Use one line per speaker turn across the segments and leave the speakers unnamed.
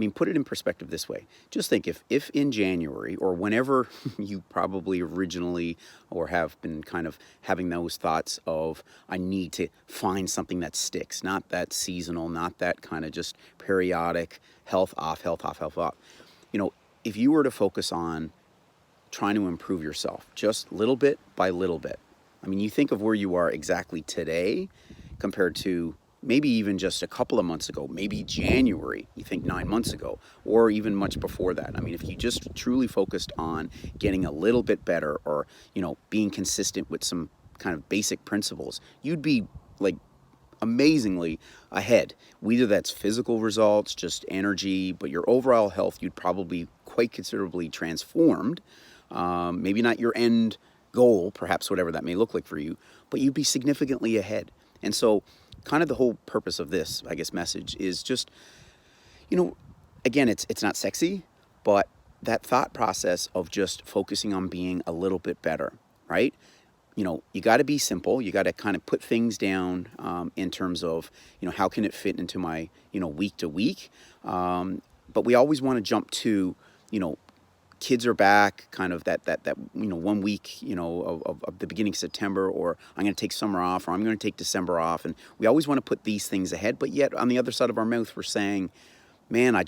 mean, put it in perspective this way. Just think if in January or whenever you probably originally or have been kind of having those thoughts of, I need to find something that sticks, not that seasonal, not that kind of just periodic health off, health off, health off. You know, if you were to focus on trying to improve yourself just little bit by little bit, I mean, you think of where you are exactly today compared to maybe even just a couple of months ago, maybe January, you think 9 months ago, or even much before that. I mean, if you just truly focused on getting a little bit better or, you know, being consistent with some kind of basic principles, you'd be like amazingly ahead. Whether that's physical results, just energy, but your overall health, you'd probably quite considerably transformed. Maybe not your end goal, perhaps whatever that may look like for you, but you'd be significantly ahead. And so kind of the whole purpose of this, I guess, message is just, you know, again, it's not sexy, but that thought process of just focusing on being a little bit better, right? You know, you got to be simple. You got to kind of put things down in terms of, you know, how can it fit into my, you know, week to week. But we always want to jump to, you know, kids are back, kind of that you know, 1 week, you know, of the beginning of September, or I'm going to take summer off, or I'm going to take December off. And we always want to put these things ahead, but yet on the other side of our mouth, we're saying, man, I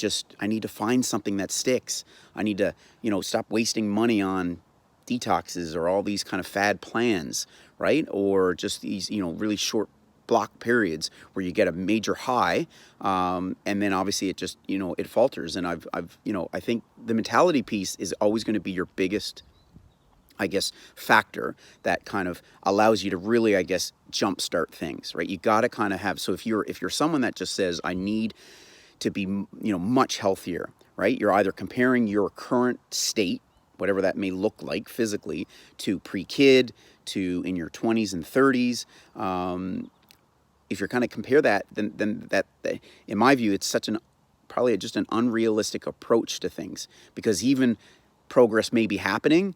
need to find something that sticks. I need to, you know, stop wasting money on detoxes or all these kind of fad plans, right? Or just these, you know, really short block periods where you get a major high, and then obviously it just, you know, it falters. And I've you know, I think the mentality piece is always going to be your biggest, I guess, factor that kind of allows you to really, I guess, jumpstart things, right? You got to kind of have, so if you're someone that just says, I need to be, you know, much healthier, right? You're either comparing your current state, whatever that may look like physically, to pre-kid, to in your 20s and 30s. If you're kind of compare that, then that, in my view, it's such probably just an unrealistic approach to things, because even progress may be happening,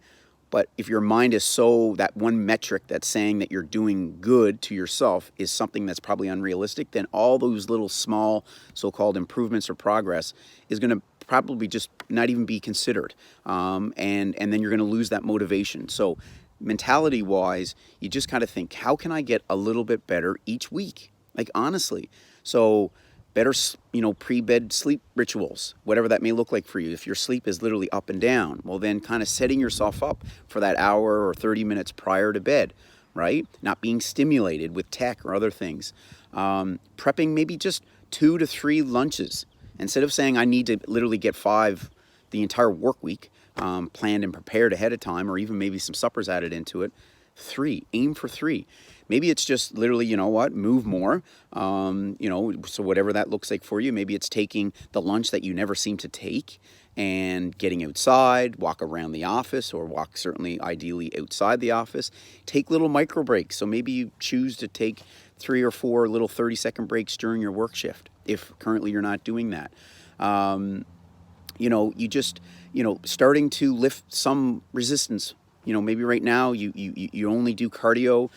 but if your mind is so, that one metric that's saying that you're doing good to yourself is something that's probably unrealistic, then all those little small so-called improvements or progress is going to probably just not even be considered. And then you're going to lose that motivation. So mentality wise, you just kind of think, how can I get a little bit better each week? Like, honestly. So better, you know, pre-bed sleep rituals, whatever that may look like for you. If your sleep is literally up and down, well, then kind of setting yourself up for that hour or 30 minutes prior to bed, right? Not being stimulated with tech or other things. Prepping maybe just 2 to 3 lunches. Instead of saying I need to literally get 5 the entire work week, planned and prepared ahead of time, or even maybe some suppers added into it, 3, aim for 3. Maybe it's just literally, you know what, move more, you know, so whatever that looks like for you. Maybe it's taking the lunch that you never seem to take and getting outside, walk around the office, or walk certainly ideally outside the office. Take little micro breaks. So maybe you choose to take 3 or 4 little 30-second breaks during your work shift, if currently you're not doing that. You know, you just, you know, starting to lift some resistance. You know, maybe right now you only do cardio,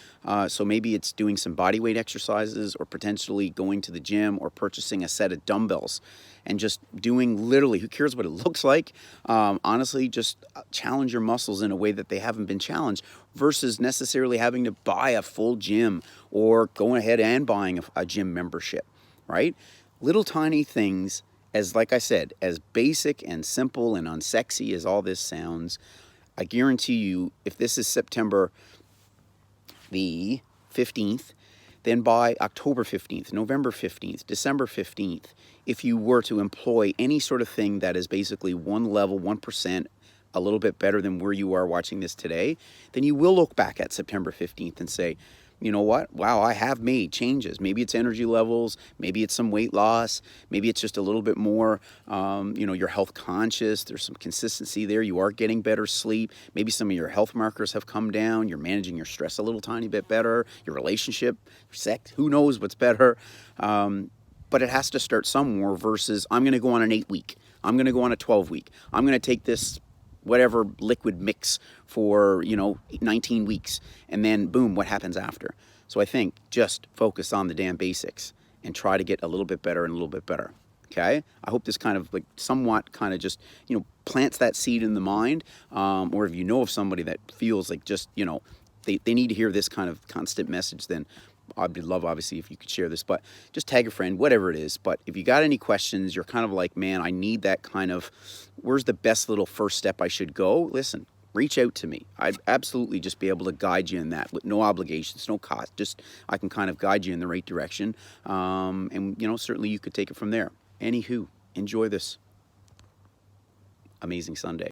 so maybe it's doing some body weight exercises, or potentially going to the gym, or purchasing a set of dumbbells and just doing literally, who cares what it looks like? Honestly, just challenge your muscles in a way that they haven't been challenged, versus necessarily having to buy a full gym or going ahead and buying a gym membership, right? Little tiny things, as like I said, as basic and simple and unsexy as all this sounds, I guarantee you, if this is September the 15th, then by October 15th, November 15th, December 15th, if you were to employ any sort of thing that is basically one level, 1%, a little bit better than where you are watching this today, then you will look back at September 15th and say, you know what? Wow, I have made changes. Maybe it's energy levels. Maybe it's some weight loss. Maybe it's just a little bit more, you know, you're health conscious. There's some consistency there. You are getting better sleep. Maybe some of your health markers have come down. You're managing your stress a little tiny bit better. Your relationship, your sex, who knows what's better. But it has to start somewhere, versus I'm going to go on an 8-week. I'm going to go on a 12-week. I'm going to take this whatever liquid mix for, you know, 19 weeks, and then boom, what happens after? So I think just focus on the damn basics and try to get a little bit better and a little bit better. Okay, I hope this kind of like somewhat kind of just, plants that seed in the mind, or if you know of somebody that feels like just, they need to hear this kind of constant message, then I'd love, obviously, if you could share this, but just tag a friend, whatever it is. But if you got any questions, you're kind of like, man, I need that kind of, where's the best little first step I should go? Listen, reach out to me. I'd absolutely just be able to guide you in that with no obligations, no cost. Just, I can kind of guide you in the right direction. And, certainly you could take it from there. Anywho, enjoy this amazing Sunday.